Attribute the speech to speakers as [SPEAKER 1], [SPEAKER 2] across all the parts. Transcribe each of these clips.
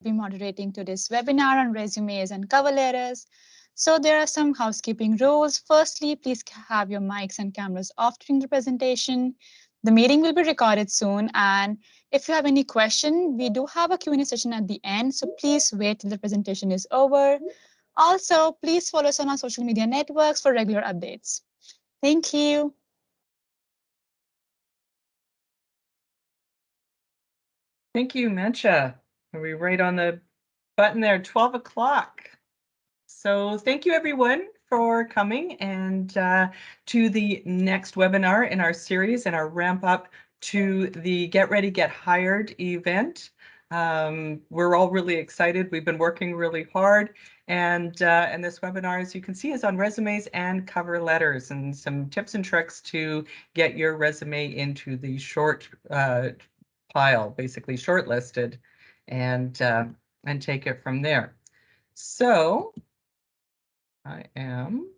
[SPEAKER 1] be moderating today's webinar on resumes and cover letters. So there are some housekeeping rules. Firstly, please have your mics and cameras off during the presentation. The meeting will be recorded soon, and if you have any question, we do have a Q&A session at the end, so please wait till the presentation is over. Also, please follow us on our social media networks for regular updates. Thank you.
[SPEAKER 2] Thank you, Mancha. Are we right on the button there? 12 o'clock. So thank you, everyone, for coming and to the next webinar in our series and our ramp up to the Get Ready, Get Hired event. We're all really excited. We've been working really hard. And this webinar, as you can see, is on resumes and cover letters and some tips and tricks to get your resume into the short pile, basically shortlisted, and take it from there. So I am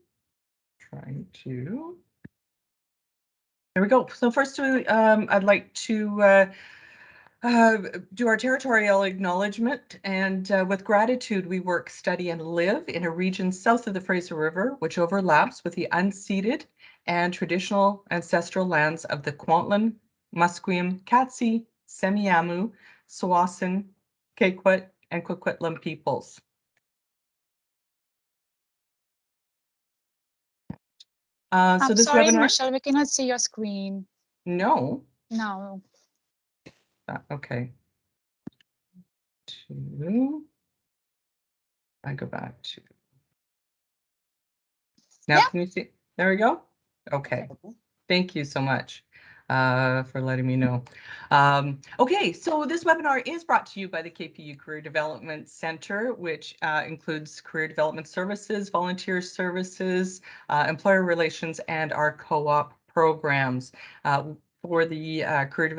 [SPEAKER 2] trying to. There we go. So first, I'd like to do our territorial acknowledgement, and with gratitude, we work, study, and live in a region south of the Fraser River, which overlaps with the unceded and traditional ancestral lands of the Kwantlen, Musqueam, Katzie, Semiahmoo, Tsawwassen, Kaikwet, and Coquitlam peoples. So this
[SPEAKER 1] sorry,
[SPEAKER 2] webinar.
[SPEAKER 1] Michelle, we cannot see your screen.
[SPEAKER 2] No.
[SPEAKER 1] No.
[SPEAKER 2] Okay. I go back to. Now, yeah. Can you see? There we go. Okay. Thank you so much for letting me know. Okay, so this webinar is brought to you by the KPU Career Development Center, which includes career development services, volunteer services, employer relations, and our co-op programs. For the career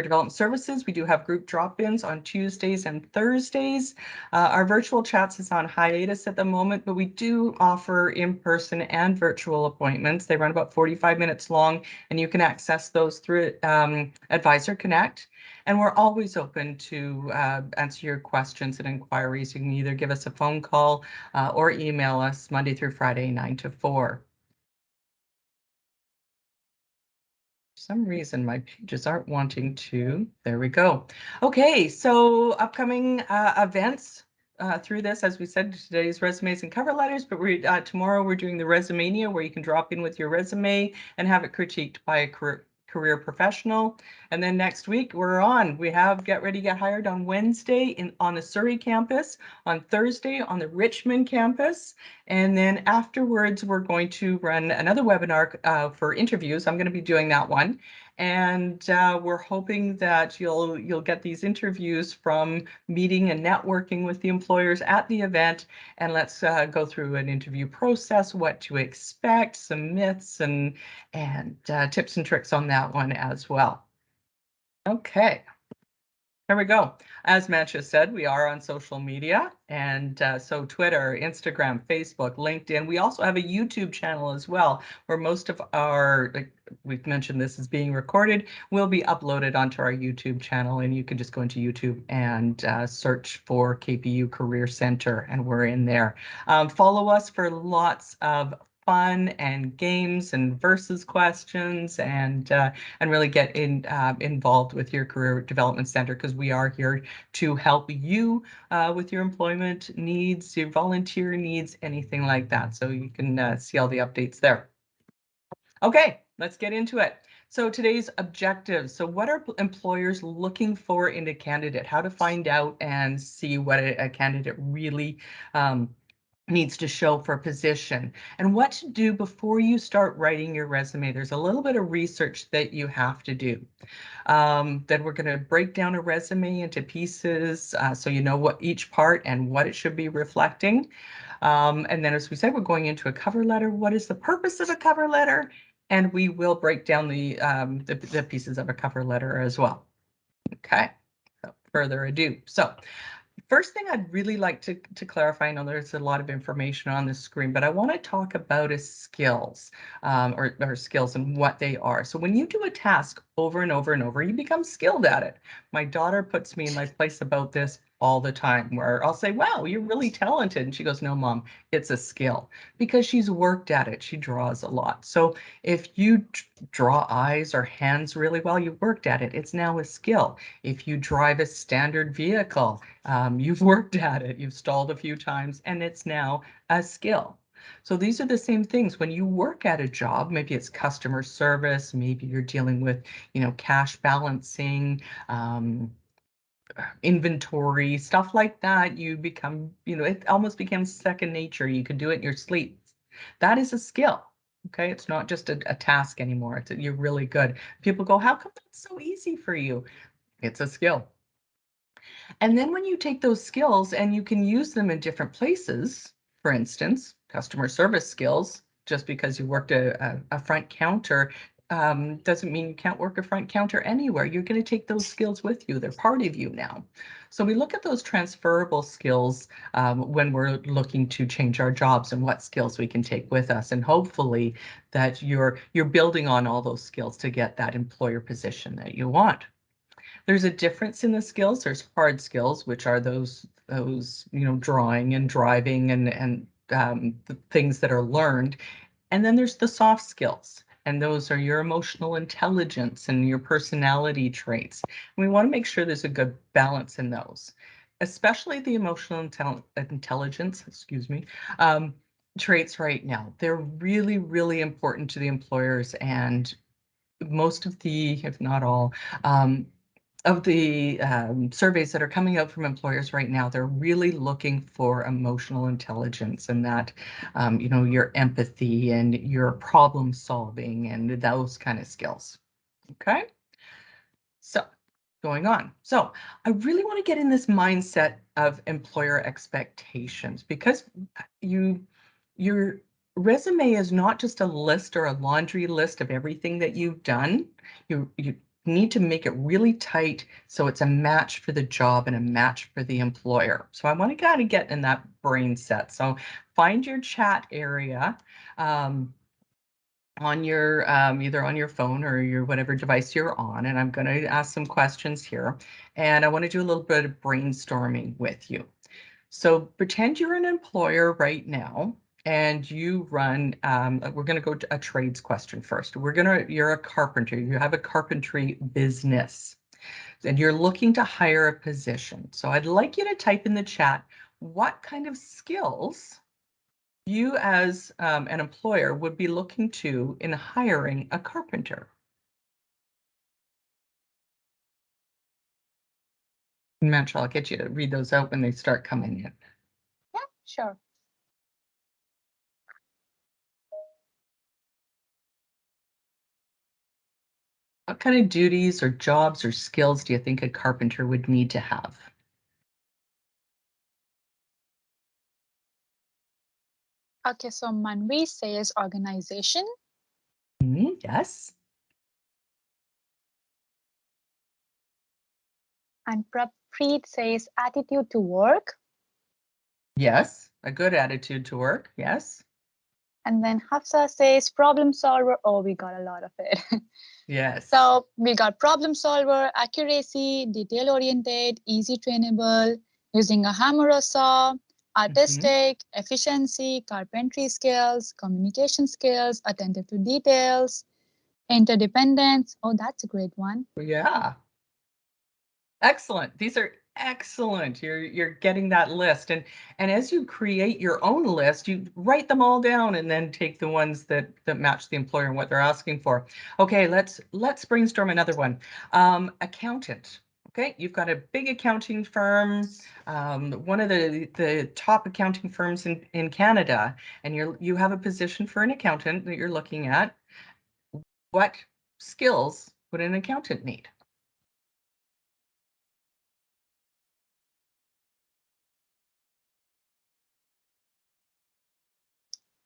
[SPEAKER 2] development services, we do have group drop-ins on Tuesdays and Thursdays. Our virtual chats is on hiatus at the moment, but we do offer in-person and virtual appointments. They run about 45 minutes long, and you can access those through Advisor Connect. And we're always open to answer your questions and inquiries. You can either give us a phone call or email us Monday through Friday, 9 to 4. For some reason, my pages aren't wanting to. There we go. Okay, so upcoming events through this, as we said, today's resumes and cover letters, but tomorrow we're doing the Resumania, where you can drop in with your resume and have it critiqued by a career professional. And then next week we have Get Ready, Get Hired on Wednesday on the Surrey campus, on Thursday on the Richmond campus. And then afterwards, we're going to run another webinar for interviews. I'm going to be doing that one. And we're hoping that you'll get these interviews from meeting and networking with the employers at the event. And let's go through an interview process, what to expect, some myths and tips and tricks on that one as well. Okay. Here we go. As Mancha said, we are on social media, and so Twitter, Instagram, Facebook, LinkedIn. We also have a YouTube channel as well, where most of our, we've mentioned this is being recorded, will be uploaded onto our YouTube channel, and you can just go into YouTube and search for KPU Career Center, and we're in there. Follow us for lots of fun and games and versus questions, and really get involved with your career development center, because we are here to help you with your employment needs, your volunteer needs, anything like that. So you can see all the updates there. Okay, let's get into it. So today's objectives. So what are employers looking for in a candidate? How to find out and see what a candidate really needs to show for a position, and what to do before you start writing your resume. There's a little bit of research that you have to do. Then we're going to break down a resume into pieces so you know what each part and what it should be reflecting. And then, as we said, we're going into a cover letter. What is the purpose of a cover letter? And we will break down the pieces of a cover letter as well. Okay, without further ado. So first thing I'd really like to clarify, I know there's a lot of information on the screen, but I want to talk about skills or skills and what they are. So when you do a task over and over and over, you become skilled at it. My daughter puts me in my place about this all the time, where I'll say, wow, you're really talented. And she goes, no, Mom, it's a skill, because she's worked at it. She draws a lot. So if you draw eyes or hands really well, you worked at it. It's now a skill. If you drive a standard vehicle, you've worked at it. You've stalled a few times, and it's now a skill. So these are the same things. When you work at a job, maybe it's customer service, maybe you're dealing with, cash balancing, inventory, stuff like that. You become, it almost becomes second nature. You can do it in your sleep. That is a skill. Okay, it's not just a task anymore. You're really good. People go, how come that's so easy for you? It's a skill. And then when you take those skills and you can use them in different places, for instance, customer service skills, just because you worked a front counter doesn't mean you can't work a front counter anywhere. You're going to take those skills with you. They're part of you now. So we look at those transferable skills when we're looking to change our jobs and what skills we can take with us. And hopefully that you're building on all those skills to get that employer position that you want. There's a difference in the skills. There's hard skills, which are those drawing and driving and the things that are learned. And then there's the soft skills, and those are your emotional intelligence and your personality traits. And we want to make sure there's a good balance in those, especially the emotional intelligence, excuse me, traits right now. They're really, really important to the employers, and most of the, if not all, of the surveys that are coming out from employers right now, they're really looking for emotional intelligence, and that, your empathy and your problem solving and those kind of skills. Okay. So going on. So I really want to get in this mindset of employer expectations, because your resume is not just a list or a laundry list of everything that you've done. You need to make it really tight so it's a match for the job and a match for the employer. So I want to kind of get in that brain set. So find your chat area. On your either on your phone or your whatever device you're on, and I'm going to ask some questions here, and I want to do a little bit of brainstorming with you. So pretend you're an employer right now, and you run, we're going to go to a trades question first. You're a carpenter, you have a carpentry business, and you're looking to hire a position. So I'd like you to type in the chat what kind of skills you as an employer would be looking to in hiring a carpenter. Match, I'll get you to read those out when they start coming in.
[SPEAKER 1] Yeah, sure.
[SPEAKER 2] What kind of duties or jobs or skills do you think a carpenter would need to have?
[SPEAKER 1] Okay, so Manvi says organization,
[SPEAKER 2] Yes.
[SPEAKER 1] and Prabpreet says attitude to work,
[SPEAKER 2] Yes. A good attitude to work. Yes.
[SPEAKER 1] and then Hafsa says problem solver. Oh, we got a lot of it.
[SPEAKER 2] Yes.
[SPEAKER 1] So we got problem solver, accuracy, detail oriented, easy trainable, using a hammer or saw, artistic, efficiency, carpentry skills, communication skills, attentive to details, interdependence. Oh, that's a great one.
[SPEAKER 2] Yeah. Excellent. These are excellent. You're getting that list, and as you create your own list, you write them all down and then take the ones that match the employer and what they're asking for. Okay, let's brainstorm another one. Accountant. Okay, you've got a big accounting firm, one of the top accounting firms in Canada, and you have a position for an accountant that you're looking at. What skills would an accountant need?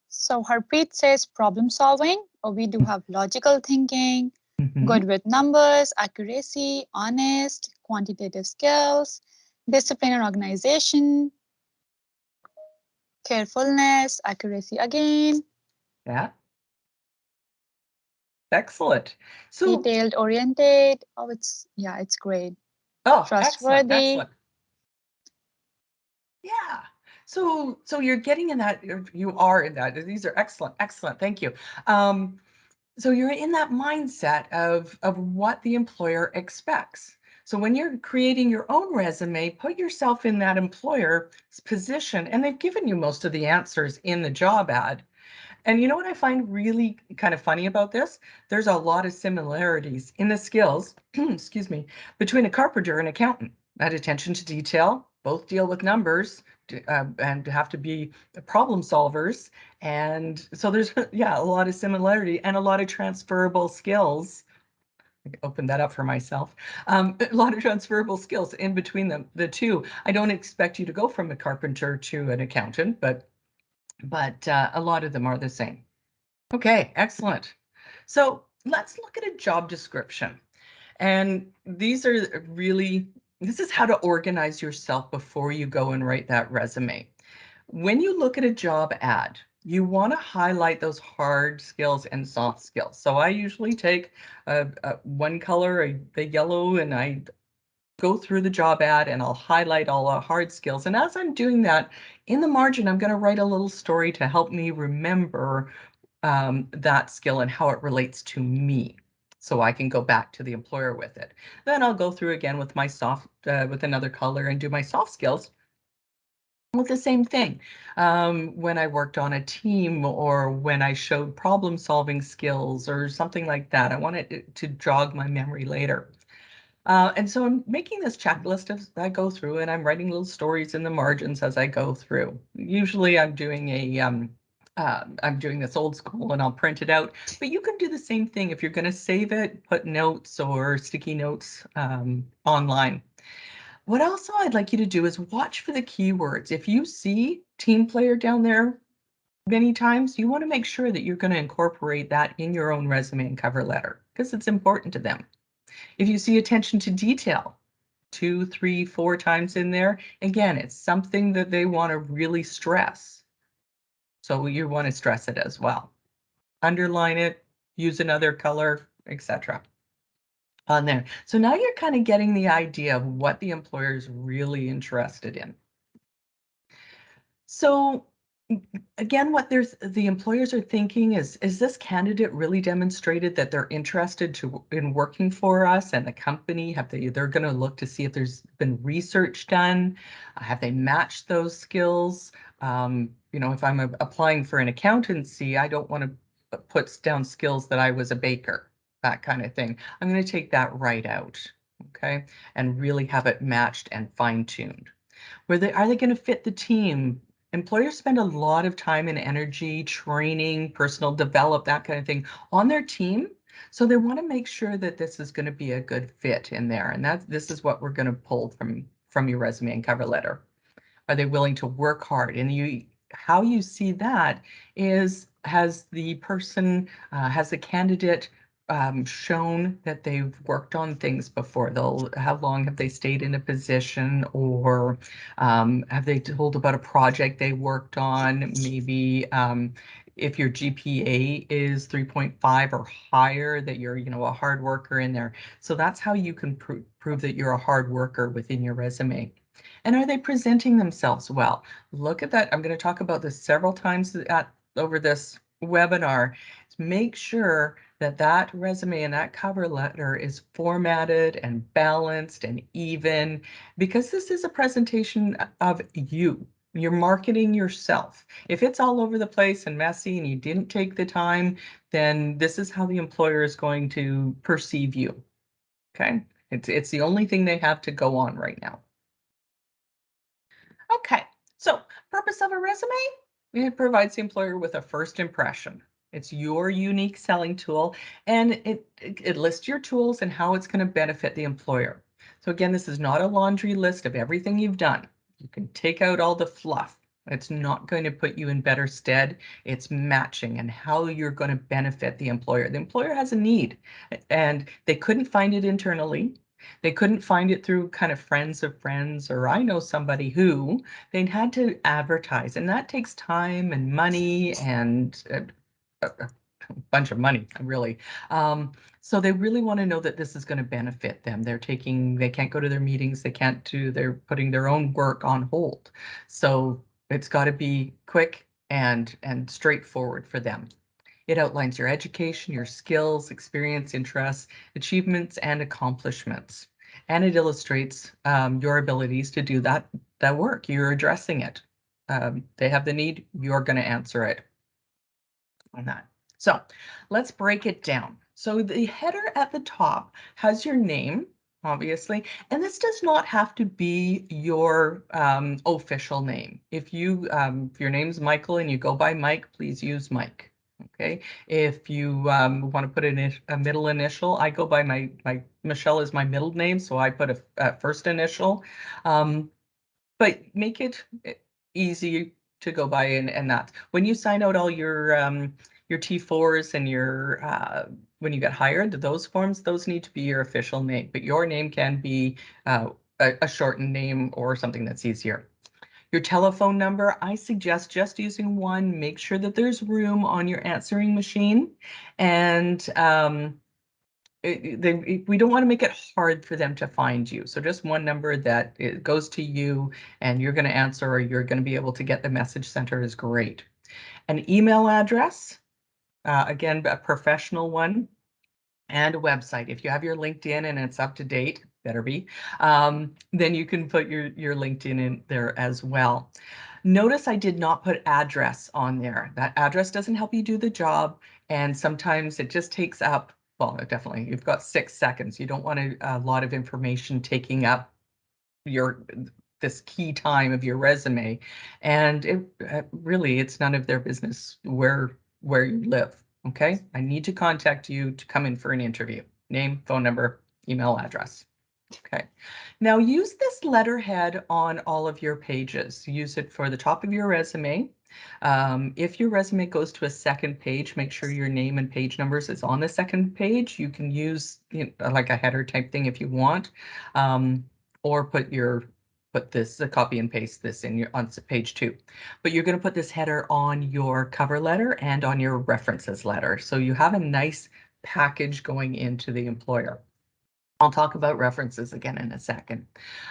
[SPEAKER 1] So Harpreet says problem solving. Oh, we do have logical thinking,
[SPEAKER 2] Mhm.
[SPEAKER 1] good with numbers, accuracy, honest, quantitative skills, discipline and organization, carefulness, accuracy again,
[SPEAKER 2] Yeah. Excellent. So,
[SPEAKER 1] detailed oriented. Oh, it's great.
[SPEAKER 2] oh, excellent,
[SPEAKER 1] Trustworthy.
[SPEAKER 2] excellent. Yeah. So you're getting in that, you are in that. These are excellent, excellent. Thank you. Um, so you're in that mindset of what the employer expects. So when you're creating your own resume, put yourself in that employer's position, and they've given you most of the answers in the job ad. And you know what I find really kind of funny about this? There's a lot of similarities in the skills, excuse me, between a carpenter and accountant. That attention to detail, both deal with numbers and have to be problem solvers. And so there's, yeah, a lot of similarity and a lot of transferable skills. Open that up for myself. A lot of transferable skills in between the two. I don't expect you to go from a carpenter to an accountant, but a lot of them are the same. Okay, excellent. So let's look at a job description. And these are really, this is how to organize yourself before you go and write that resume. When you look at a job ad, you want to highlight those hard skills and soft skills. So I usually take one color, the yellow, and I go through the job ad and I'll highlight all the hard skills. And as I'm doing that, in the margin, I'm going to write a little story to help me remember that skill and how it relates to me. So I can go back to the employer with it. Then I'll go through again with my with another color and do my soft skills with the same thing. When I worked on a team or when I showed problem solving skills or something like that, I want it to jog my memory later. And so I'm making this checklist as I go through, and I'm writing little stories in the margins as I go through. Usually I'm doing this old school and I'll print it out, but you can do the same thing. If you're going to save it, put notes or sticky notes online. What also I'd like you to do is watch for the keywords. If you see team player down there many times, you want to make sure that you're going to incorporate that in your own resume and cover letter because it's important to them. If you see attention to detail, two, three, four times in there, again, it's something that they want to really stress. So you want to stress it as well. Underline it, use another color, etc. on there. So now you're kind of getting the idea of what the employer is really interested in. So again, what the employers are thinking is this candidate really demonstrated that they're interested in working for us and the company? They're going to look to see if there's been research done? Have they matched those skills? If I'm applying for an accountancy, I don't want to put down skills that I was a baker, that kind of thing. I'm going to take that right out, okay, and really have it matched and fine-tuned. Are they going to fit the team? Employers spend a lot of time and energy training, personal develop, that kind of thing on their team. So they want to make sure that this is going to be a good fit in there. And this is what we're going to pull from your resume and cover letter. Are they willing to work hard? And how you see that is, has the candidate shown that they've worked on things before? How long have they stayed in a position, or have they told about a project they worked on? Maybe if your GPA is 3.5 or higher, that you're, a hard worker in there. So that's how you can prove that you're a hard worker within your resume. And are they presenting themselves well? Look at that. I'm going to talk about this several times over this webinar. Make sure that that resume and that cover letter is formatted and balanced and even, because this is a presentation of you. You're marketing yourself. If it's all over the place and messy and you didn't take the time, then this is how the employer is going to perceive you. Okay? It's the only thing they have to go on right now. Okay, so purpose of a resume? It provides the employer with a first impression. It's your unique selling tool, and it lists your tools and how it's going to benefit the employer. So again, this is not a laundry list of everything you've done. You can take out all the fluff. It's not going to put you in better stead. It's matching and how you're going to benefit the employer. The employer has a need, and they couldn't find it internally. They couldn't find it through kind of friends of friends, or I know somebody who. They'd had to advertise, and that takes time and money and bunch of money, really. So they really want to know that this is going to benefit them. They can't go to their meetings, they're putting their own work on hold. So it's got to be quick and straightforward for them. It outlines your education, your skills, experience, interests, achievements, and accomplishments. And it illustrates your abilities to do that work. You're addressing it. They have the need, you're going to answer it on that. So let's break it down. So the header at the top has your name, obviously, and this does not have to be your official name. If your name's Michael and you go by Mike, please use Mike. Okay. If you want to put a middle initial, I go by my Michelle is my middle name, so I put a first initial. But make it easy to go by, and that when you sign out all your T4s and your when you get hired, those forms, those need to be your official name, but your name can be a shortened name or something that's easier. Your telephone number, I suggest just using one. Make sure that there's room on your answering machine, and we don't want to make it hard for them to find you. So just one number that it goes to you and you're going to answer, or you're going to be able to get the message center is great. An email address, again, a professional one, and a website. If you have your LinkedIn and it's up to date, better be, then you can put your LinkedIn in there as well. Notice I did not put address on there. That address doesn't help you do the job, and sometimes it just takes up, well, definitely, you've got 6 seconds. You don't want a lot of information taking up this key time of your resume, and really it's none of their business where you live. Okay, I need to contact you to come in for an interview. Name, phone number, email address. Okay, now use this letterhead on all of your pages. Use it for the top of your resume. If your resume goes to a second page, make sure your name and page numbers is on the second page. You can use like a header type thing if you want, or put this, copy and paste this in on page 2. But you're going to put this header on your cover letter and on your references letter. So you have a nice package going into the employer. I'll talk about references again in a second.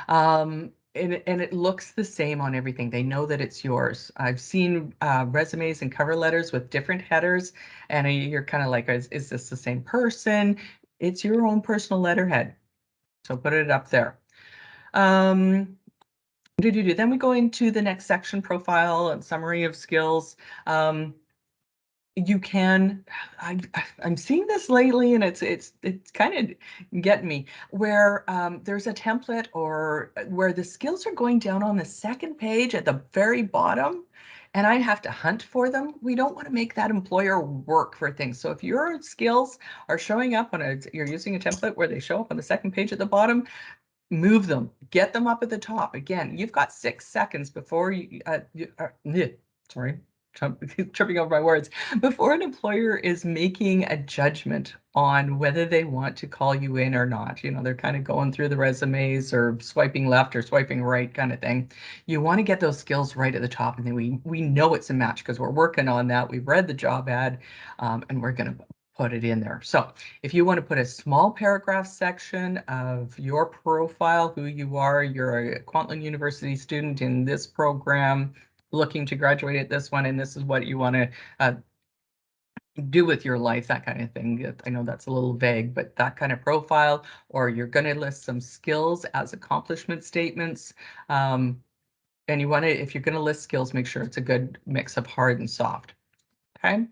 [SPEAKER 2] And it looks the same on everything. They know that it's yours. I've seen resumes and cover letters with different headers, and you're kind of like, is this the same person? It's your own personal letterhead. So put it up there. Then we go into the next section, profile and summary of skills. You can, I'm seeing this lately, and it's kind of getting me, where there's a template or where the skills are going down on the second page at the very bottom, and I have to hunt for them. We don't want to make that employer work for things. So if your skills are showing up you're using a template where they show up on the second page at the bottom, move them, get them up at the top. Again, you've got 6 seconds before sorry, tripping over my words, before an employer is making a judgment on whether they want to call you in or not. They're kind of going through the resumes or swiping left or swiping right kind of thing. You want to get those skills right at the top, and then we know it's a match because we're working on that. We've read the job ad, and we're going to put it in there. So if you want to put a small paragraph section of your profile, who you are, you're a Kwantlen University student in this program, looking to graduate at this one, and this is what you want to do with your life, that kind of thing. I know that's a little vague, but that kind of profile, or you're going to list some skills as accomplishment statements. And you want to, if you're going to list skills, make sure it's a good mix of hard and soft. Okay.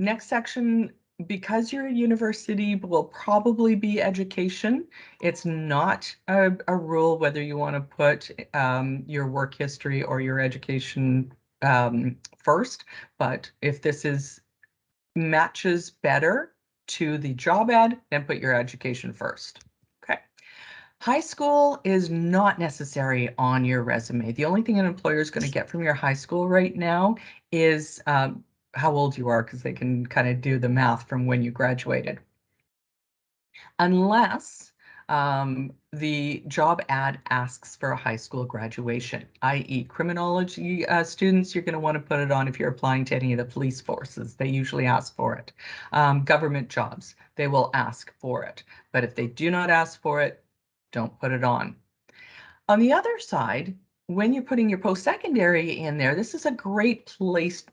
[SPEAKER 2] Next section, because your university will probably be education, it's not a rule whether you want to put your work history or your education first, but if this matches better to the job ad, then put your education first. Okay. High school is not necessary on your resume. The only thing an employer is going to get from your high school right now is how old you are, because they can kind of do the math from when you graduated. Unless The job ad asks for a high school graduation, i.e. criminology students, you're going to want to put it on if you're applying to any of the police forces. They usually ask for it. Government jobs, they will ask for it. But if they do not ask for it, don't put it on. On the other side, when you're putting your post-secondary in there, this is a great place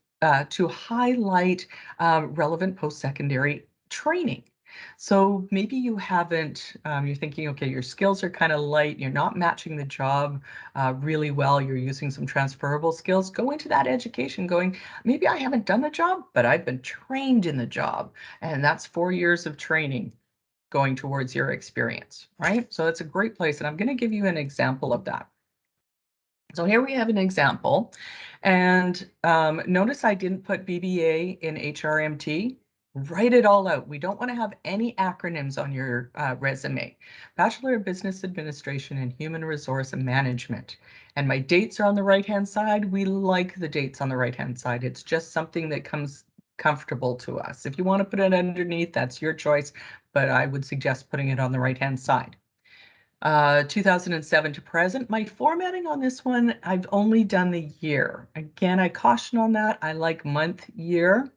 [SPEAKER 2] to highlight relevant post-secondary training. So maybe you haven't, you're thinking, okay, your skills are kind of light, you're not matching the job really well, you're using some transferable skills. Go into that education going, maybe I haven't done the job, but I've been trained in the job. And that's 4 years of training going towards your experience, right? So it's a great place. And I'm going to give you an example of that. So here we have an example. And notice I didn't put BBA in HRMT. Write it all out. We don't want to have any acronyms on your resume. Bachelor of Business Administration and Human Resource Management. And my dates are on the right-hand side. We like the dates on the right-hand side. It's just something that comes comfortable to us. If you want to put it underneath, that's your choice, but I would suggest putting it on the right-hand side. 2007 to present. My formatting on this one, I've only done the year. Again, I caution on that. I like month, year,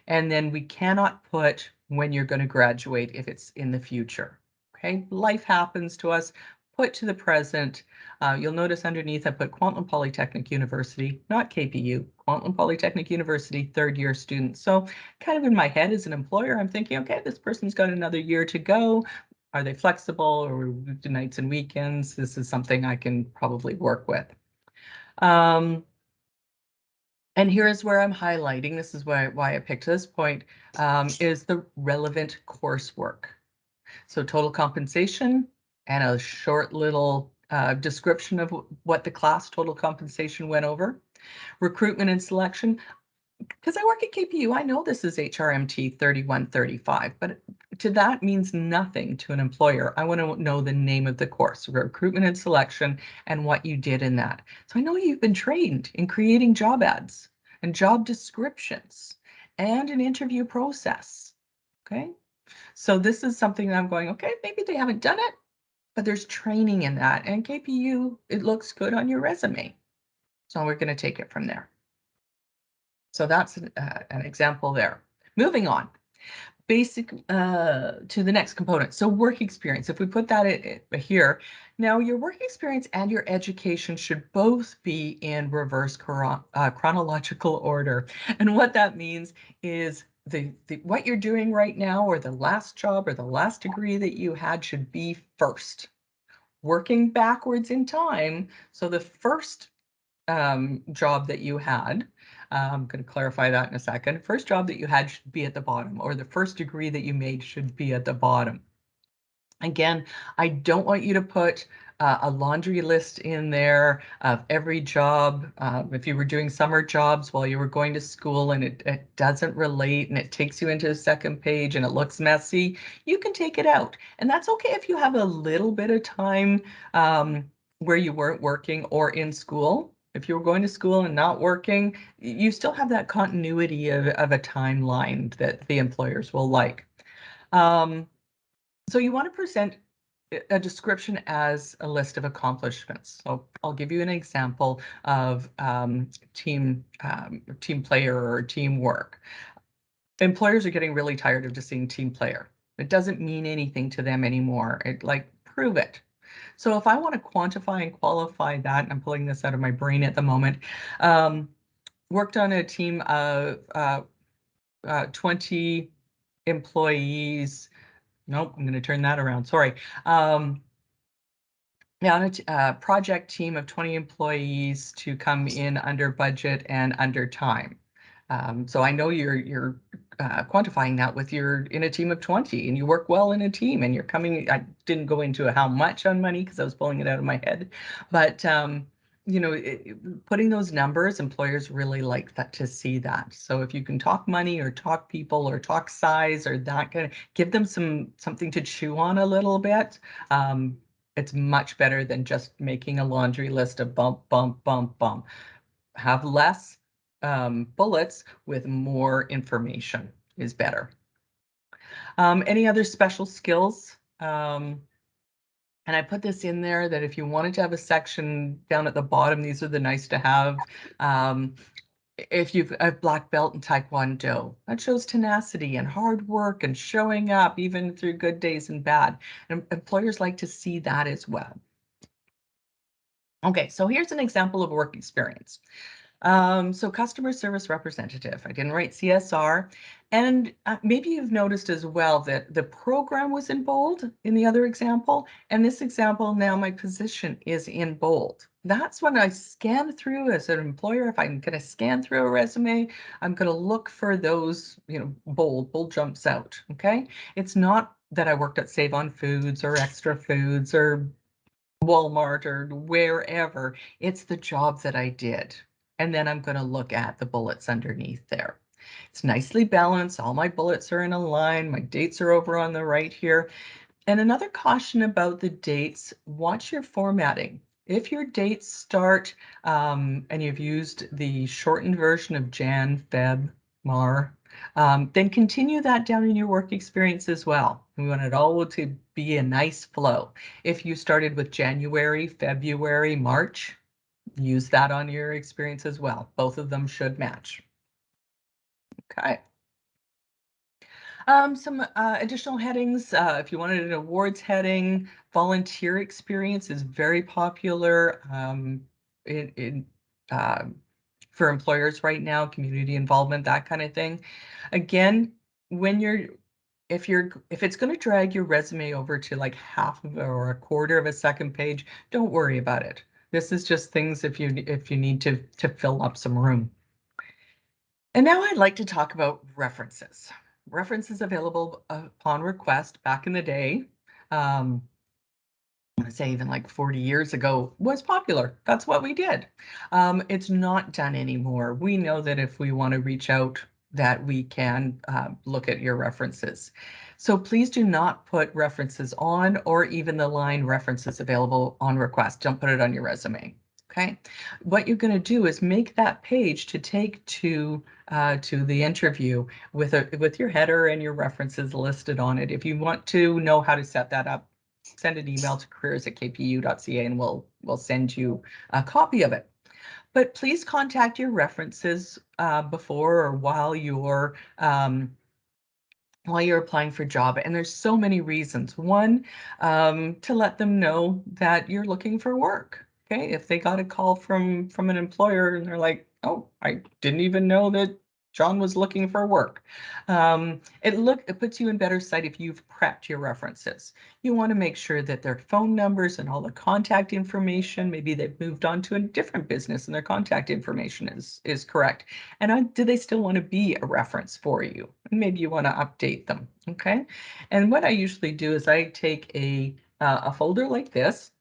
[SPEAKER 2] and then we cannot put when you're going to graduate if it's in the future. Okay, life happens to us. Put to the present. You'll notice underneath I put Kwantlen Polytechnic University, not KPU, Kwantlen Polytechnic University, third year student. So kind of in my head as an employer, I'm thinking, okay, this person's got another year to go. Are they flexible or do nights and weekends? This is something I can probably work with. And here's where I'm highlighting, this is why I picked this point, is the relevant coursework. So total compensation and a short little description of what the class total compensation went over. Recruitment and selection, because I work at KPU, I know this is HRMT 3135, but to that means nothing to an employer. I want to know the name of the course, recruitment and selection, and what you did in that. So I know you've been trained in creating job ads and job descriptions and an interview process. Okay, so this is something that I'm going, okay, maybe they haven't done it, but there's training in that. And KPU, it looks good on your resume. So we're going to take it from there. So that's an example there. Moving on, basic to the next component. So work experience, if we put that here, now your work experience and your education should both be in reverse chronological order. And what that means is what you're doing right now or the last job or the last degree that you had should be first. Working backwards in time, so the first job that you had, I'm going to clarify that in a second. First job that you had should be at the bottom, or the first degree that you made should be at the bottom. Again, I don't want you to put a laundry list in there of every job. If you were doing summer jobs while you were going to school and it doesn't relate and it takes you into a second page and it looks messy, you can take it out. And that's okay if you have a little bit of time where you weren't working or in school. If you were going to school and not working, you still have that continuity of a timeline that the employers will like. So you want to present a description as a list of accomplishments. So I'll give you an example of team player or teamwork. Employers are getting really tired of just seeing team player. It doesn't mean anything to them anymore. Prove it. So if I want to quantify and qualify that, and I'm pulling this out of my brain at the moment, worked on a team of 20 employees. Nope, I'm going to turn that around. Sorry. Now, on a project team of 20 employees to come in under budget and under time. So I know you're quantifying that with you're in a team of 20 and you work well in a team and you're coming. I didn't go into how much on money because I was pulling it out of my head, but you know, putting those numbers, employers really like that to see that. So if you can talk money or talk people or talk size or that kind of give them something to chew on a little bit. It's much better than just making a laundry list of bump, bump, bump, bump. Have less bullets with more information is better. Any other special skills? And I put this in there that if you wanted to have a section down at the bottom, these are the nice to have. If you've a black belt in Taekwondo, that shows tenacity and hard work and showing up even through good days and bad. And employers like to see that as well. Okay, so here's an example of work experience. So customer service representative, I didn't write CSR. And maybe you've noticed as well that the program was in bold in the other example. And this example, now my position is in bold. That's when I scan through as an employer. If I'm going to scan through a resume, I'm going to look for those, bold jumps out. Okay. It's not that I worked at Save on Foods or Extra Foods or Walmart or wherever. It's the job that I did. And then I'm going to look at the bullets underneath there. It's nicely balanced. All my bullets are in a line. My dates are over on the right here. And another caution about the dates, watch your formatting. If your dates start and you've used the shortened version of Jan, Feb, Mar, then continue that down in your work experience as well. We want it all to be a nice flow. If you started with January, February, March, use that on your experience as well. Both of them should match. Okay. Some additional headings. If you wanted an awards heading, volunteer experience is very popular in uh, for employers right now, community involvement, that kind of thing. Again, when you're if it's going to drag your resume over to like half of or a quarter of a second page, don't worry about it. This is just things if you need to fill up some room. And now I'd like to talk about references. References available upon request back in the day. Um, I want to say even like 40 years ago was popular. That's what we did. It's not done anymore. We know that if we want to reach out, that we can look at your references. So please do not put references on or even the line references available on request. Don't put it on your resume. Okay. What you're going to do is make that page to take to the interview with your header and your references listed on it. If you want to know how to set that up, send an email to careers@kpu.ca and we'll send you a copy of it. But please contact your references before or while you're applying for a job. And there's so many reasons. One, to let them know that you're looking for work. Okay, if they got a call from an employer and they're like, "Oh, I didn't even know that John was looking for work." It puts you in better sight if you've prepped your references. You want to make sure that their phone numbers and all the contact information, maybe they've moved on to a different business and their contact information is correct. And do they still want to be a reference for you? Maybe you want to update them. Okay. And what I usually do is I take a folder like this.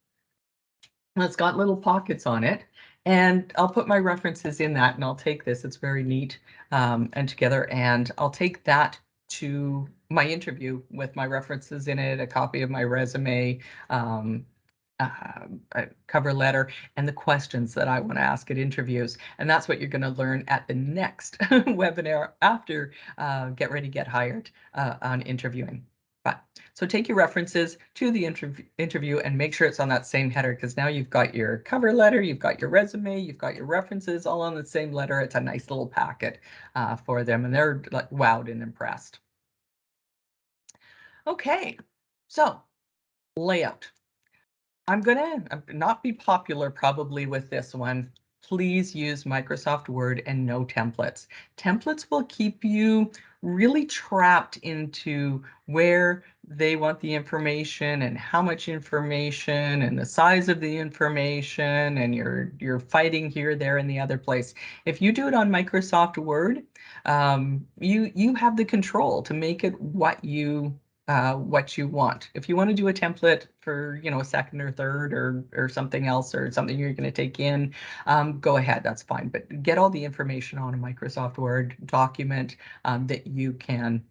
[SPEAKER 2] It's got little pockets on it, and I'll put my references in that, and I'll take this. It's very neat and together, and I'll take that to my interview with my references in it, a copy of my resume, a cover letter, and the questions that I want to ask at interviews. And that's what you're going to learn at the next webinar after Get Ready, Get Hired on interviewing. But so take your references to the interview and make sure it's on that same header, because now you've got your cover letter, you've got your resume, you've got your references all on the same letter. It's a nice little packet for them, and they're like wowed and impressed. Okay, so layout. I'm gonna not be popular probably with this one. Please use Microsoft Word and no templates. Templates will keep you really trapped into where they want the information and how much information and the size of the information, and you're fighting here, there, and the other place. If you do it on Microsoft Word, you have the control to make it what you want. If you want to do a template for, a second or third or something else or something you're going to take in, go ahead, that's fine. But get all the information on a Microsoft Word document that you can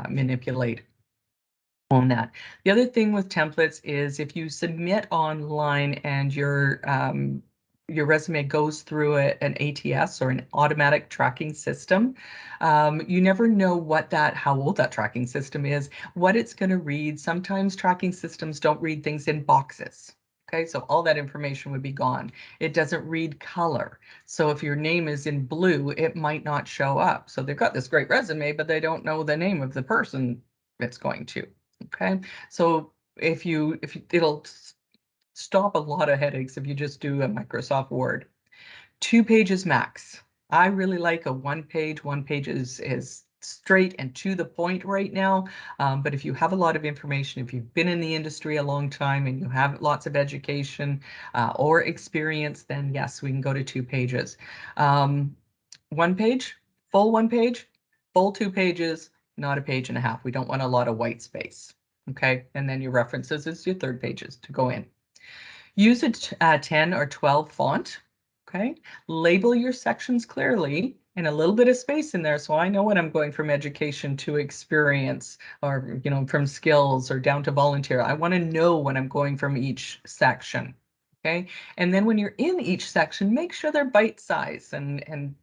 [SPEAKER 2] manipulate on that. The other thing with templates is if you submit online and your resume goes through an ATS or an automatic tracking system. You never know how old that tracking system is, what it's going to read. Sometimes tracking systems don't read things in boxes. Okay, so all that information would be gone. It doesn't read color. So if your name is in blue, it might not show up. So they've got this great resume, but they don't know the name of the person it's going to. Okay, so it'll stop a lot of headaches if you just do a Microsoft Word. 2 pages max. I really like a 1 page. 1 page is straight and to the point right now. But if you have a lot of information, if you've been in the industry a long time and you have lots of education or experience, then yes, we can go to 2 pages. 1 page, full 1 page, full 2 pages, not a page and a half. We don't want a lot of white space. Okay, and then your references is your 3rd pages to go in. Use a 10 or 12 font, okay? Label your sections clearly and a little bit of space in there so I know when I'm going from education to experience or, from skills or down to volunteer. I want to know when I'm going from each section, okay? And then when you're in each section, make sure they're bite size and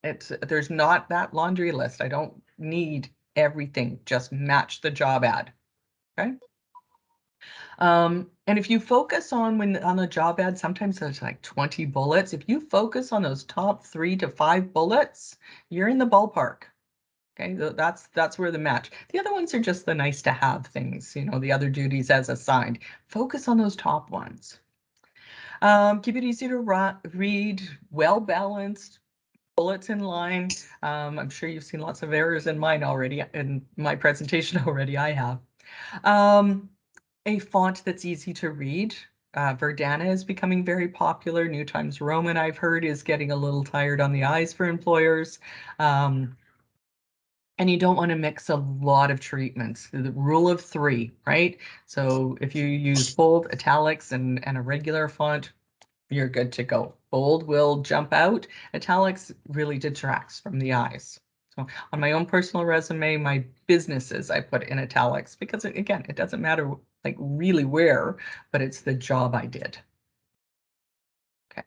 [SPEAKER 2] there's not that laundry list. I don't need everything. Just match the job ad, okay? And if you focus on a job ad, sometimes there's like 20 bullets. If you focus on those top 3 to 5 bullets, you're in the ballpark. Okay, that's where the match. The other ones are just the nice to have things, the other duties as assigned. Focus on those top ones. Keep it easy to read, well balanced, bullets in line. I'm sure you've seen lots of errors in mine already, in my presentation already. I have. A font that's easy to read. Verdana is becoming very popular. New Times Roman, I've heard, is getting a little tired on the eyes for employers. And you don't want to mix a lot of treatments. The rule of 3, right? So if you use bold, italics, and a regular font, you're good to go. Bold will jump out. Italics really detracts from the eyes. So on my own personal resume, my businesses I put in italics because again, it doesn't matter like really where, but it's the job I did. Okay.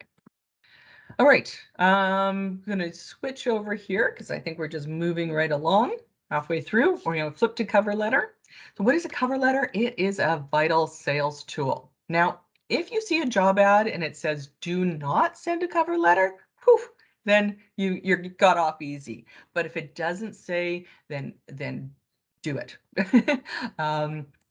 [SPEAKER 2] All right, I'm gonna switch over here because I think we're just moving right along halfway through. We're gonna flip to cover letter. So what is a cover letter? It is a vital sales tool. Now, if you see a job ad and it says do not send a cover letter, whew, then you got off easy. But if it doesn't say, then do it.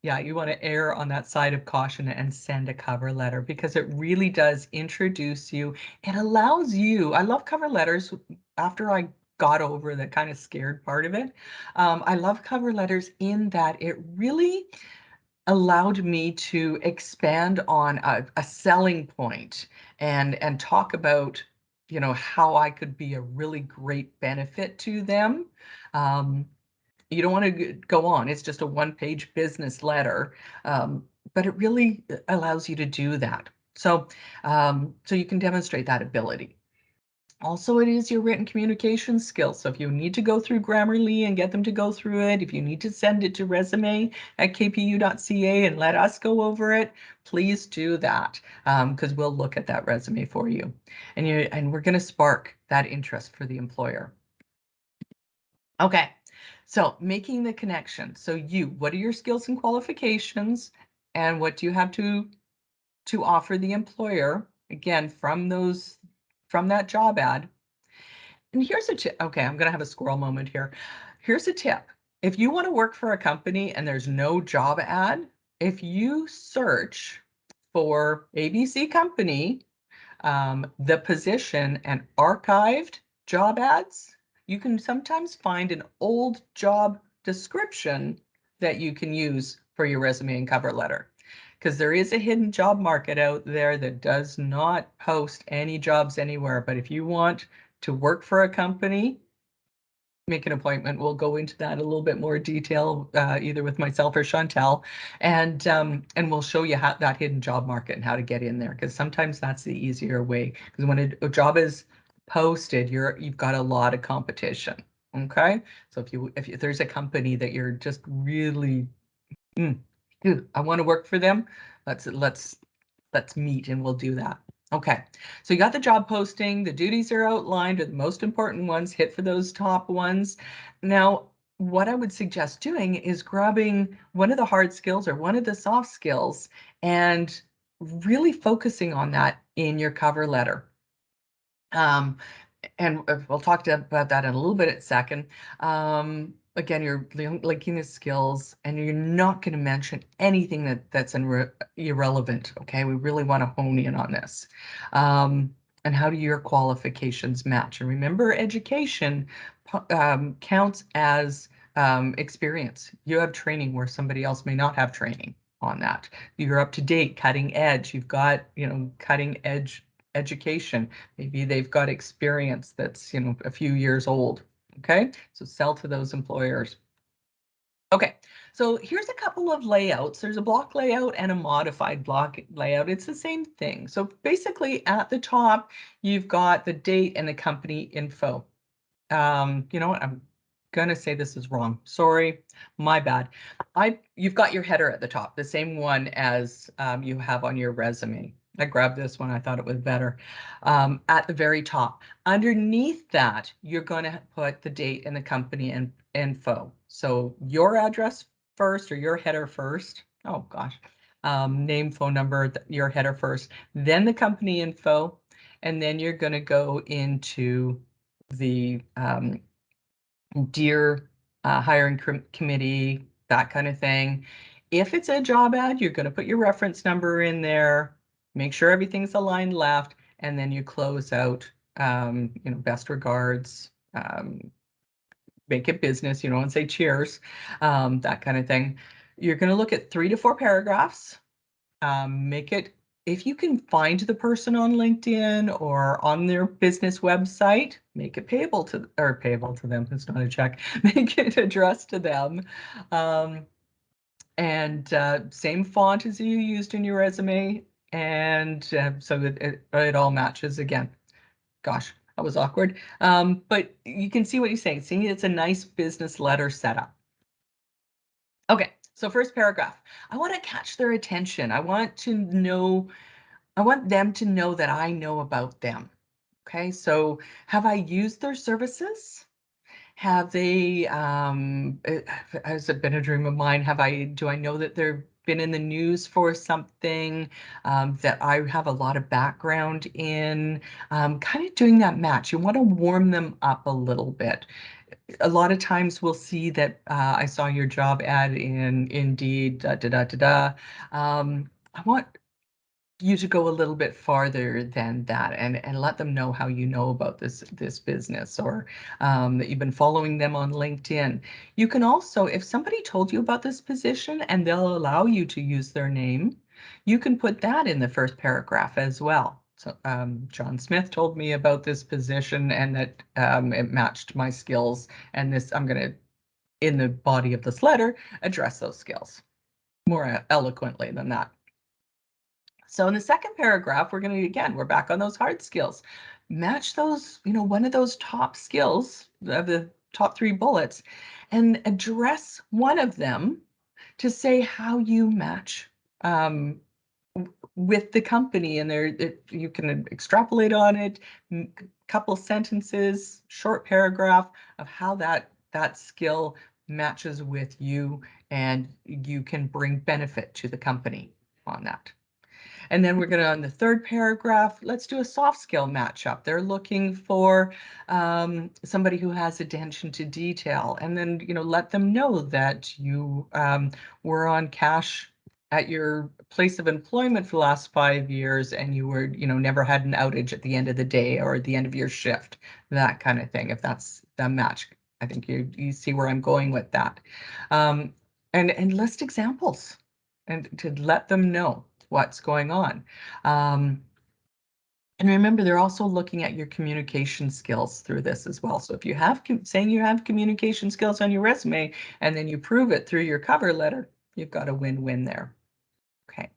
[SPEAKER 2] Yeah, you want to err on that side of caution and send a cover letter because it really does introduce you. It allows you, I love cover letters after I got over the kind of scared part of it. I love cover letters in that it really allowed me to expand on a selling point and talk about, how I could be a really great benefit to them. You don't want to go on. It's just a 1-page business letter, but it really allows you to do that. So you can demonstrate that ability. Also, it is your written communication skills. So if you need to go through Grammarly and get them to go through it, if you need to send it to resume@kpu.ca and let us go over it, please do that because we'll look at that resume for you. And we're going to spark that interest for the employer. Okay, so making the connection. So what are your skills and qualifications and what do you have to offer the employer? Again, from that job ad. And here's a tip. Okay, I'm gonna have a squirrel moment here. Here's a tip. If you want to work for a company and there's no job ad, if you search for ABC company, the position and archived job ads, you can sometimes find an old job description that you can use for your resume and cover letter. Because there is a hidden job market out there that does not post any jobs anywhere. But if you want to work for a company, make an appointment. We'll go into that a little bit more detail, either with myself or Chantel, and we'll show you how that hidden job market and how to get in there. Because sometimes that's the easier way. Because when a job is posted, you've got a lot of competition. Okay, so if there's a company that you're just really, I want to work for them, let's meet and we'll do that. Okay, so you got the job posting, the duties are outlined, or the most important ones, hit for those top ones. Now, what I would suggest doing is grabbing one of the hard skills or one of the soft skills and really focusing on that in your cover letter. Um, and we'll talk about that in a little bit in a second. Again, you're linking the skills, and you're not going to mention anything that's irrelevant. Okay, we really want to hone in on this. And how do your qualifications match? And remember, education counts as experience. You have training where somebody else may not have training on that. You're up to date, cutting edge. You've got, cutting edge education. Maybe they've got experience that's, a few years old. Okay, so sell to those employers. Okay, so here's a couple of layouts. There's a block layout and a modified block layout. It's the same thing. So basically at the top, you've got the date and the company info. You know what? I'm gonna say this is wrong. Sorry, my bad. You've got your header at the top, the same one as you have on your resume. I grabbed this one. I thought it was better. At the very top, underneath that, you're going to put the date and the company and info. So your address first, or your header first. Oh gosh, name, phone number, your header first, then the company info, and then you're going to go into the Dear hiring committee, that kind of thing. If it's a job ad, you're going to put your reference number in there, make sure everything's aligned left, and then you close out, best regards, make it business, and say cheers, that kind of thing. You're going to look at 3 to 4 paragraphs. Make it, if you can find the person on LinkedIn or on their business website, make it payable to them. It's not a check. Make it addressed to them. And same font as you used in your resume. And so that it all matches again. Gosh, that was awkward. But you can see what he's saying. See, it's a nice business letter setup. Okay, so first paragraph. I want to catch their attention. I want them to know that I know about them. Okay, so have I used their services? Have they, has it been a dream of mine? Do I know that they've been in the news for something that I have a lot of background in? Kind of doing that match. You want to warm them up a little bit. A lot of times we'll see that I saw your job ad in Indeed, da da da da da. I want you to go a little bit farther than that, and let them know how you know about this business, or that you've been following them on LinkedIn. You can also, if somebody told you about this position and they'll allow you to use their name, you can put that in the first paragraph as well. So John Smith told me about this position and that it matched my skills, and I'm going to, in the body of this letter, address those skills more eloquently than that. So in the second paragraph, we're back on those hard skills. Match those, one of those top skills of the top 3 bullets, and address one of them to say how you match with the company. And you can extrapolate on it, couple sentences, short paragraph of how that skill matches with you, and you can bring benefit to the company on that. And then we're going to, on the third paragraph, let's do a soft skill matchup. They're looking for somebody who has attention to detail. And then, let them know that you were on cash at your place of employment for the last 5 years, and you were, never had an outage at the end of the day or at the end of your shift, that kind of thing, if that's the match. I think you see where I'm going with that. And list examples and to let them know what's going on. And remember, they're also looking at your communication skills through this as well. So if you have, saying you have communication skills on your resume, and then you prove it through your cover letter, you've got a win-win there. Okay.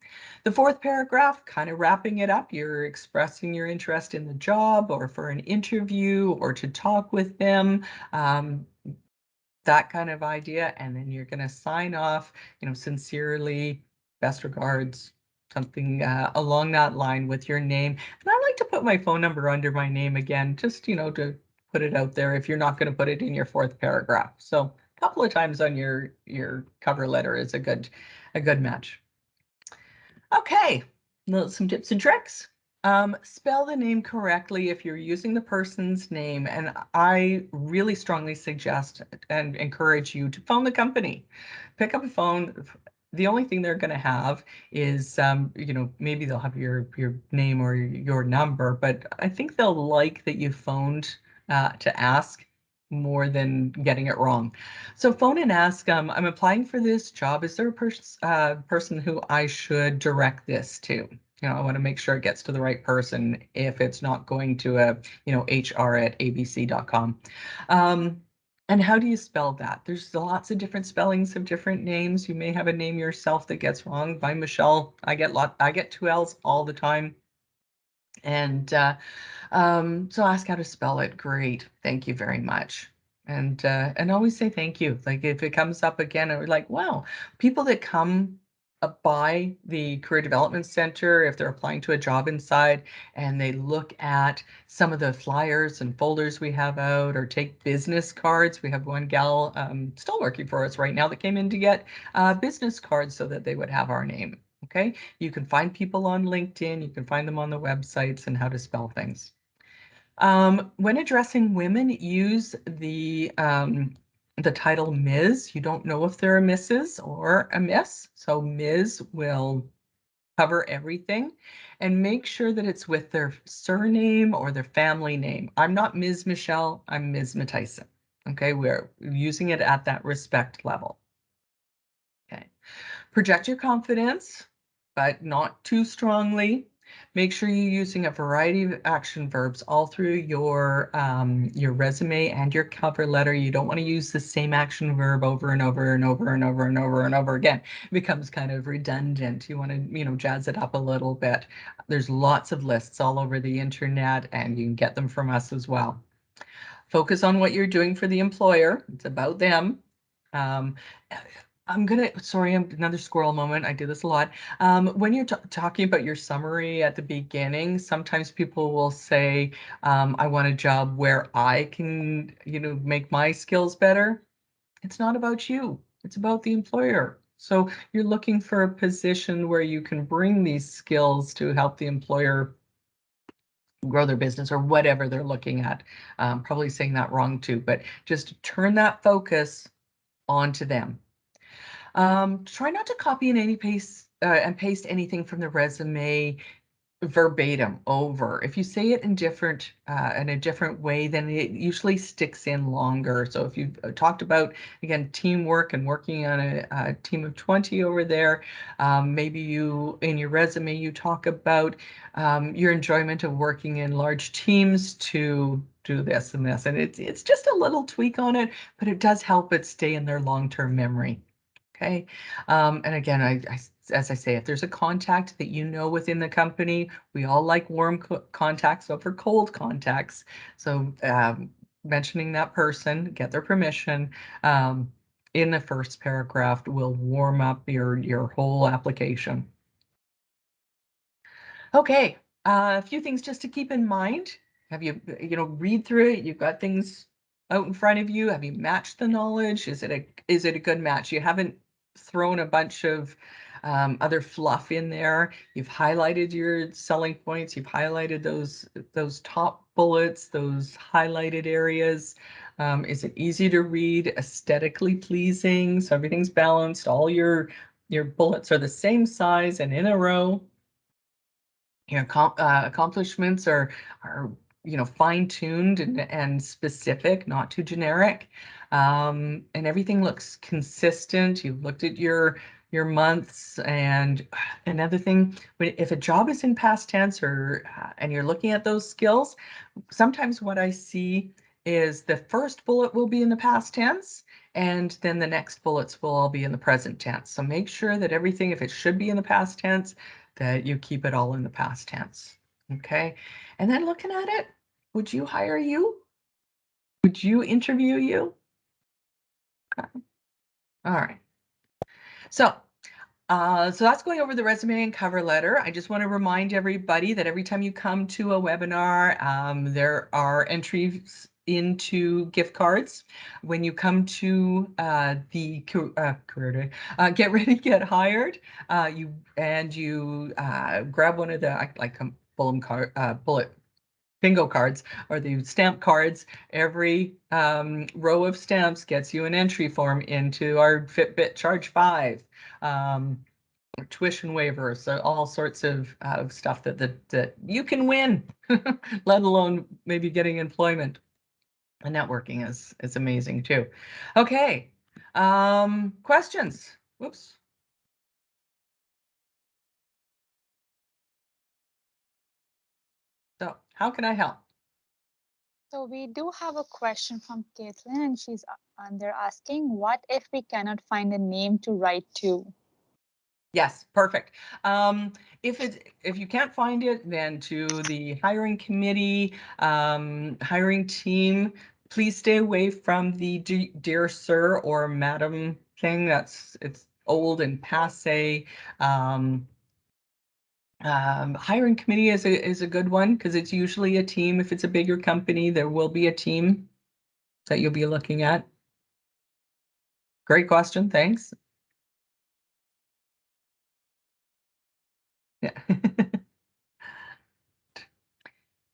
[SPEAKER 2] The fourth paragraph, kind of wrapping it up, you're expressing your interest in the job or for an interview or to talk with them, that kind of idea. And then you're going to sign off, sincerely, best regards, something along that line with your name. And I like to put my phone number under my name again, just, to put it out there if you're not going to put it in your fourth paragraph. So a couple of times on your cover letter is a good match. Okay, some tips and tricks. Spell the name correctly if you're using the person's name, and I really strongly suggest and encourage you to phone the company. Pick up a phone. The only thing they're going to have is, maybe they'll have your name or your number, but I think they'll like that you phoned to ask more than getting it wrong. So phone and ask, I'm applying for this job. Is there a person who I should direct this to? I want to make sure it gets to the right person if it's not going to HR@abc.com. And how do you spell that? There's lots of different spellings of different names. You may have a name yourself that gets wrong. By Michelle, I get two L's all the time. And so ask how to spell it. Great. Thank you very much. And always say thank you. Like if it comes up again, we're like, wow, people that come by the Career Development Center, if they're applying to a job inside and they look at some of the flyers and folders we have out or take business cards. We have one gal still working for us right now that came in to get business cards so that they would have our name. Okay, you can find people on LinkedIn, you can find them on the websites and how to spell things. When addressing women, use the title Ms. You don't know if they're a Mrs. or a Miss, so Ms. will cover everything, and make sure that it's with their surname or their family name. I'm not Ms. Michelle, I'm Ms. Matyson. Okay, we're using it at that respect level. Okay. Project your confidence, but not too strongly. Make sure you're using a variety of action verbs all through your resume and your cover letter. You don't want to use the same action verb over and over and over and over and over and over again. It becomes kind of redundant. You want to, jazz it up a little bit. There's lots of lists all over the internet, and you can get them from us as well. Focus on what you're doing for the employer. It's about them. Sorry, another squirrel moment. I do this a lot. When you're talking about your summary at the beginning, sometimes people will say, I want a job where I can, make my skills better. It's not about you. It's about the employer. So you're looking for a position where you can bring these skills to help the employer grow their business or whatever they're looking at. Probably saying that wrong too, but just turn that focus onto them. Try not to copy and paste anything from the resume verbatim over. If you say it in a different way, then it usually sticks in longer. So if you've talked about, again, teamwork and working on a team of 20 over there, maybe in your resume you talk about your enjoyment of working in large teams to do this and this, and it's just a little tweak on it, but it does help it stay in their long-term memory. Okay. And again, as I say, if there's a contact that within the company, we all like warm contacts over cold contacts. So mentioning that person, get their permission in the first paragraph will warm up your whole application. Okay, a few things just to keep in mind. Have you, read through it? You've got things out in front of you. Have you matched the knowledge? Is it a good match? You haven't thrown a bunch of other fluff in there. You've highlighted your selling points. You've highlighted those top bullets, those highlighted areas. Is it easy to read, aesthetically pleasing? So everything's balanced. All your bullets are the same size and in a row. Your accomplishments are fine-tuned and specific, not too generic, and everything looks consistent. You've looked at your months. And another thing, if a job is in past tense and you're looking at those skills, sometimes what I see is the first bullet will be in the past tense, and then the next bullets will all be in the present tense. So make sure that everything, if it should be in the past tense, that you keep it all in the past tense. Okay. And then looking at it, would you hire you? Would you interview you? Okay. All right. So So that's going over the resume and cover letter. I just want to remind everybody that every time you come to a webinar, there are entries into gift cards. When you come to the career day, get ready, get hired, you grab one of the like bullet bingo cards or the stamp cards. Every row of stamps gets you an entry form into our Fitbit Charge 5. Tuition waivers, so all sorts of stuff that you can win, let alone maybe getting employment. And networking is amazing too. Okay, questions? Whoops. So how can I help?
[SPEAKER 1] So we do have a question from Caitlin, and they're asking, what if we cannot find a name to write to?
[SPEAKER 2] Yes, perfect. If you can't find it, then to the hiring committee, hiring team, please stay away from the dear sir or madam thing. It's old and passe. Hiring committee is a good one because it's usually a team. If it's a bigger company, there will be a team that you'll be looking at. Great question. Thanks. Yeah.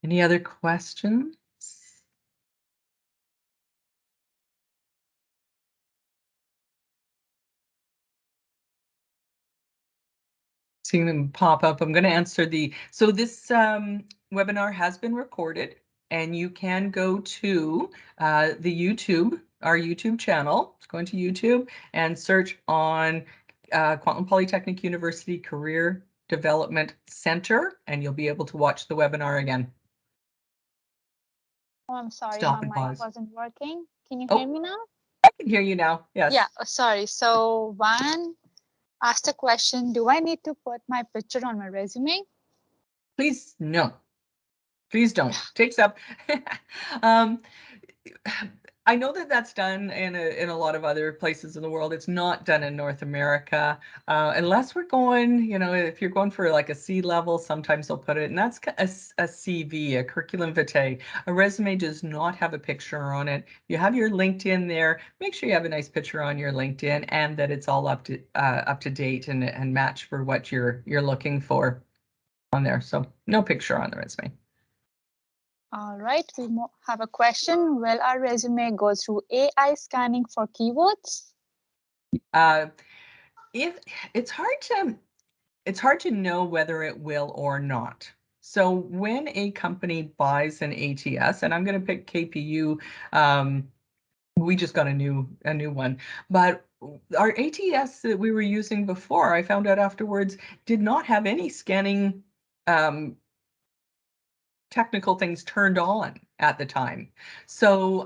[SPEAKER 2] Any other questions? Seeing them pop up. I'm going to answer so this webinar has been recorded, and you can go to our YouTube channel. Just go into YouTube and search on Kwantlen Polytechnic University Career Development Center, and you'll be able to watch the webinar again.
[SPEAKER 1] Oh, I'm sorry,
[SPEAKER 2] Stop
[SPEAKER 1] my
[SPEAKER 2] and
[SPEAKER 1] mic
[SPEAKER 2] pause.
[SPEAKER 1] wasn't working. Can you hear
[SPEAKER 2] Oh,
[SPEAKER 1] me now?
[SPEAKER 2] I can hear you now. Yes.
[SPEAKER 1] Yeah, sorry. So one asked a question, do I need to put my picture on my resume?
[SPEAKER 2] Please, no. Please don't. Takes up. um, I know that that's done in a lot of other places in the world. It's not done in North America, unless we're going, if you're going for like a C level, sometimes they'll put it, and that's a CV, a curriculum vitae. A resume does not have a picture on it. You have your LinkedIn there. Make sure you have a nice picture on your LinkedIn and that it's all up to date and match for what you're looking for on there. So no picture on the resume.
[SPEAKER 1] All right, we have a question. Will our resume go through AI scanning for keywords?
[SPEAKER 2] Uh, if it's hard to know whether it will or not. So when a company buys an ATS, and I'm going to pick KPU, we just got a new one, but our ATS that we were using before, I found out afterwards, did not have any scanning technical things turned on at the time. So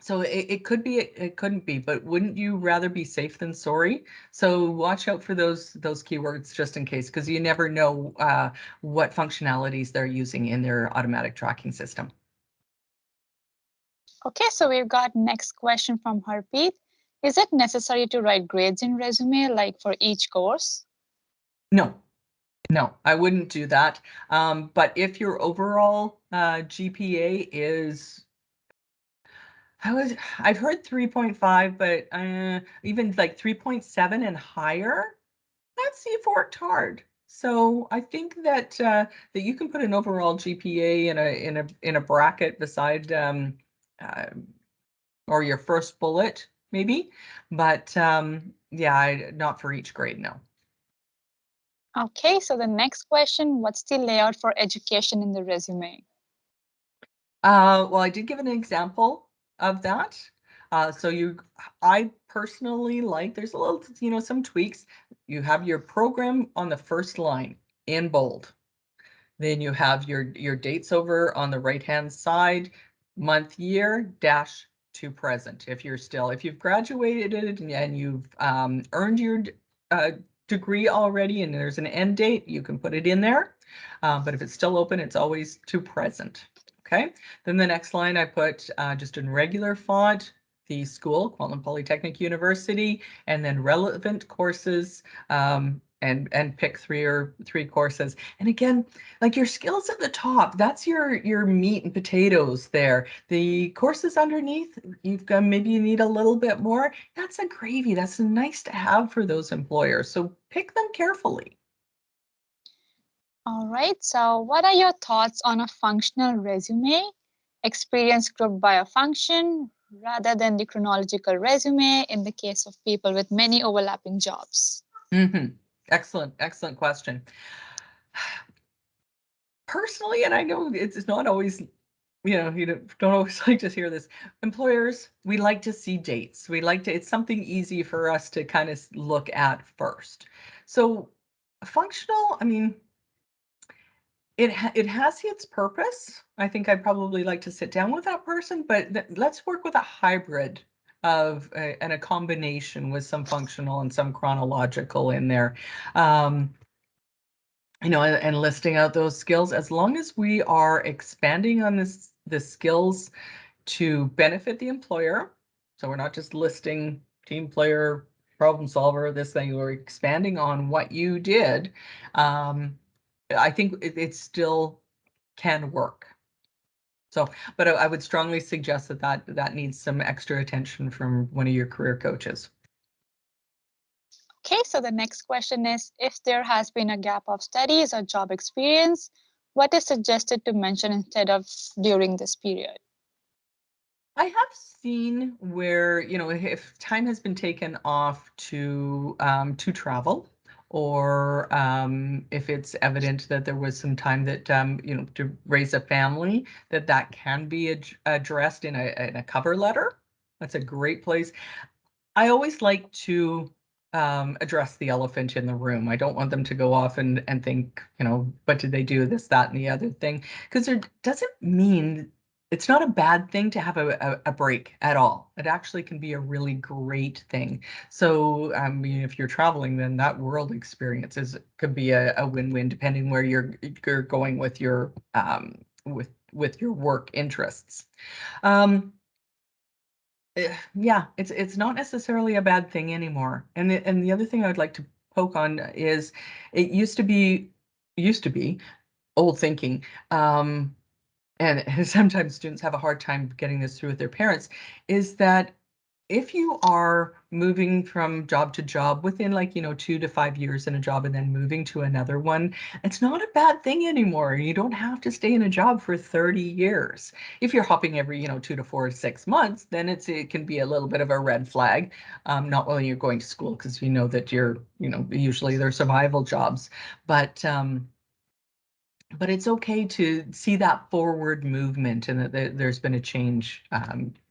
[SPEAKER 2] it could be, it couldn't be, but wouldn't you rather be safe than sorry? So watch out for those keywords just in case, because you never know what functionalities they're using in their automatic tracking system.
[SPEAKER 1] Okay, so we've got next question from Harpreet. Is it necessary to write grades in resume like for each course?
[SPEAKER 2] No, I wouldn't do that. But if your overall GPA is, I've heard 3.5, but even like 3.7 and higher, let's see, you've worked hard. So I think that you can put an overall GPA in a bracket beside uh, or your first bullet maybe, but yeah, not for each grade, no.
[SPEAKER 1] Okay, so the next question, what's the layout for education in the resume?
[SPEAKER 2] Well, I did give an example of that. I personally like, there's a little, some tweaks. You have your program on the first line in bold. Then you have your dates over on the right-hand side, month, year, dash to present. If you've graduated and you've earned your degree already and there's an end date, you can put it in there. But if it's still open, it's always to present. Okay, then the next line I put just in regular font, the school, Kwantlen Polytechnic University, and then relevant courses, and pick three courses. And again, like your skills at the top, that's your meat and potatoes there. The courses underneath, you've got, maybe you need a little bit more. That's a gravy. That's nice to have for those employers. So pick them carefully.
[SPEAKER 1] All right. So, what are your thoughts on a functional resume? Experience grouped by a function rather than the chronological resume in the case of people with many overlapping jobs.
[SPEAKER 2] Excellent question. Personally, and I know it's not always, you don't always like to hear this. Employers, we like to see dates. We like to, it's something easy for us to kind of look at first. So functional, I mean, it has its purpose. I think I'd probably like to sit down with that person, but let's work with a hybrid of and a combination with some functional and some chronological in there. And listing out those skills, as long as we are expanding on the skills to benefit the employer. So we're not just listing team player, problem solver, this thing, we're expanding on what you did. I think it still can work. So, but I would strongly suggest that needs some extra attention from one of your career coaches.
[SPEAKER 1] Okay, so the next question is if there has been a gap of studies or job experience, what is suggested to mention instead of during this period?
[SPEAKER 2] I have seen where, if time has been taken off to travel, or if it's evident that there was some time that to raise a family, that can be addressed in a cover letter. That's a great place. I always like to address the elephant in the room. I don't want them to go off and think, what did they do, this, that, and the other thing, because it doesn't mean it's not a bad thing to have a break at all. It actually can be a really great thing. So, I mean, if you're traveling, then that world experience could be a win-win, depending where you're going with your with your work interests. Yeah, it's not necessarily a bad thing anymore. And the other thing I would like to poke on is it used to be old thinking. And sometimes students have a hard time getting this through with their parents, is that if you are moving from job to job within 2 to 5 years in a job and then moving to another one, it's not a bad thing anymore. You don't have to stay in a job for 30 years. If you're hopping every 2 to 4 6 months, then it can be a little bit of a red flag. Not when you're going to school, because you know that usually they're survival jobs, but it's okay to see that forward movement and that there's been a change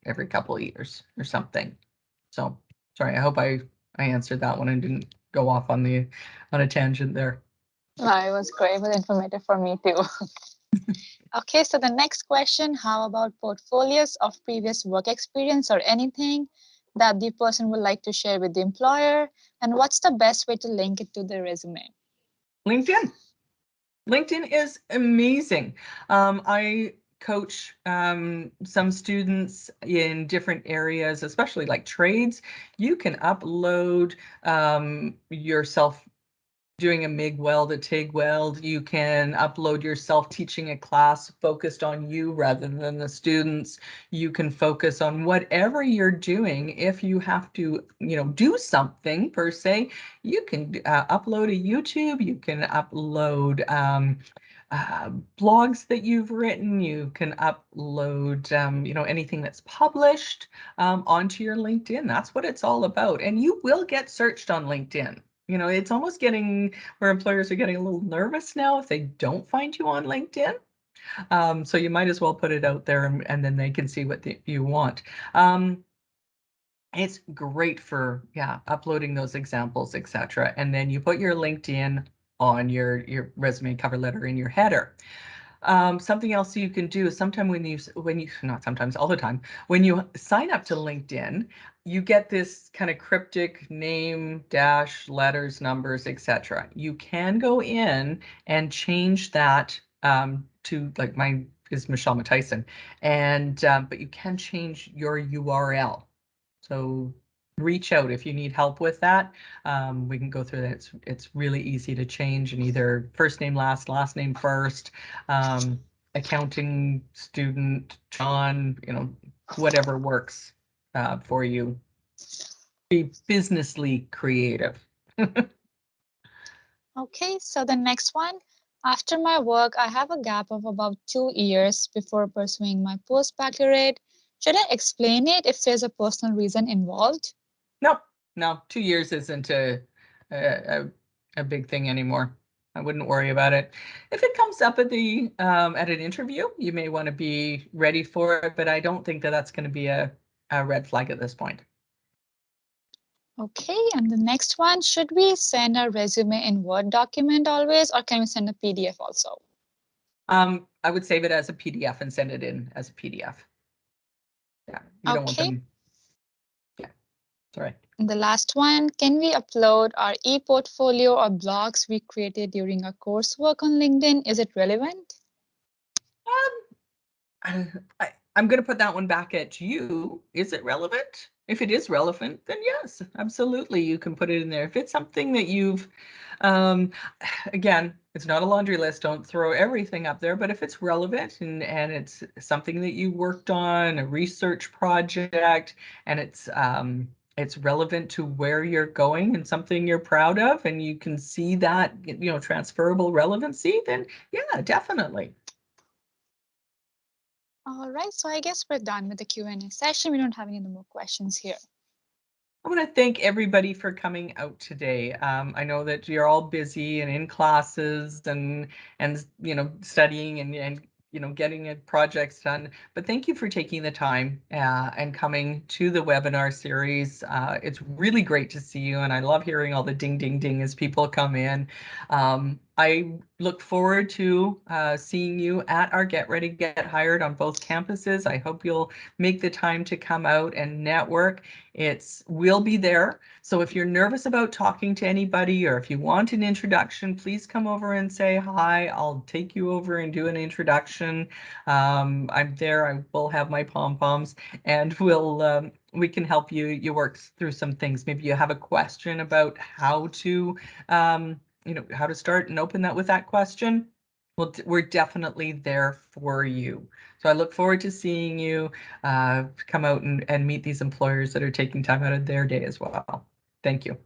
[SPEAKER 2] every couple of years or something. So, sorry, I hope I answered that one and didn't go off on a tangent there.
[SPEAKER 1] No, it was great, it was informative for me too. Okay, so the next question, how about portfolios of previous work experience or anything that the person would like to share with the employer? And what's the best way to link it to the resume?
[SPEAKER 2] LinkedIn. LinkedIn is amazing. I coach some students in different areas, especially like trades. You can upload yourself doing a MIG weld, a TIG weld. You can upload yourself teaching a class focused on you rather than the students. You can focus on whatever you're doing. If you have to, do something per se, you can upload a YouTube. You can upload blogs that you've written. You can upload, anything that's published onto your LinkedIn. That's what it's all about. And you will get searched on LinkedIn. It's almost getting where employers are getting a little nervous now if they don't find you on LinkedIn. So you might as well put it out there, and then they can see what you want. It's great for, uploading those examples, etc. And then you put your LinkedIn on your resume cover letter in your header. Something else you can do is sometimes not sometimes, all the time, when you sign up to LinkedIn, you get this kind of cryptic name, dash, letters, numbers, etc. You can go in and change that to, like, mine is Michelle Matyson, and but you can change your URL. So reach out if you need help with that. We can go through that. It's really easy to change, and either first name last, last name first, accounting student John, whatever works for you. Be businessly creative.
[SPEAKER 1] Okay, so the next one. After my work, I have a gap of about 2 years before pursuing my postbaccalaureate. Should I explain it if there's a personal reason involved?
[SPEAKER 2] No, no, 2 years isn't a, a big thing anymore. I wouldn't worry about it. If it comes up at the at an interview, you may want to be ready for it, but I don't think that that's going to be a red flag at this point.
[SPEAKER 1] Okay, and the next one, should we send a resume in Word document always, or can we send a PDF also?
[SPEAKER 2] I would save it as a PDF and send it in as a PDF. Yeah, you don't want
[SPEAKER 1] Okay,
[SPEAKER 2] them. Yeah, sorry.
[SPEAKER 1] and the last one, can we upload our e-portfolio or blogs we created during our coursework on LinkedIn? Is it relevant?
[SPEAKER 2] I'm going to put that one back at you. Is it relevant? If it is relevant, then yes, absolutely, you can put it in there. If it's something that you've, um, again, it's not a laundry list. Don't throw everything up there. But if it's relevant and it's something that you worked on, a research project, and it's relevant to where you're going and something you're proud of, and you can see that transferable relevancy, then yeah, definitely.
[SPEAKER 1] All right, so I guess we're done with the Q&A session. We don't have any more questions here.
[SPEAKER 2] I want to thank everybody for coming out today. I know that you're all busy and in classes and studying and getting projects done. But thank you for taking the time and coming to the webinar series. It's really great to see you, and I love hearing all the ding ding ding as people come in. I look forward to seeing you at our Get Ready Get Hired on both campuses. I hope you'll make the time to come out and network. We'll be there. So if you're nervous about talking to anybody or if you want an introduction, please come over and say hi. I'll take you over and do an introduction. I'm there. I will have my pom-poms, and we can help you work through some things. Maybe you have a question about how to how to start and open that with that question. Well, we're definitely there for you. So I look forward to seeing you come out and meet these employers that are taking time out of their day as well. Thank you.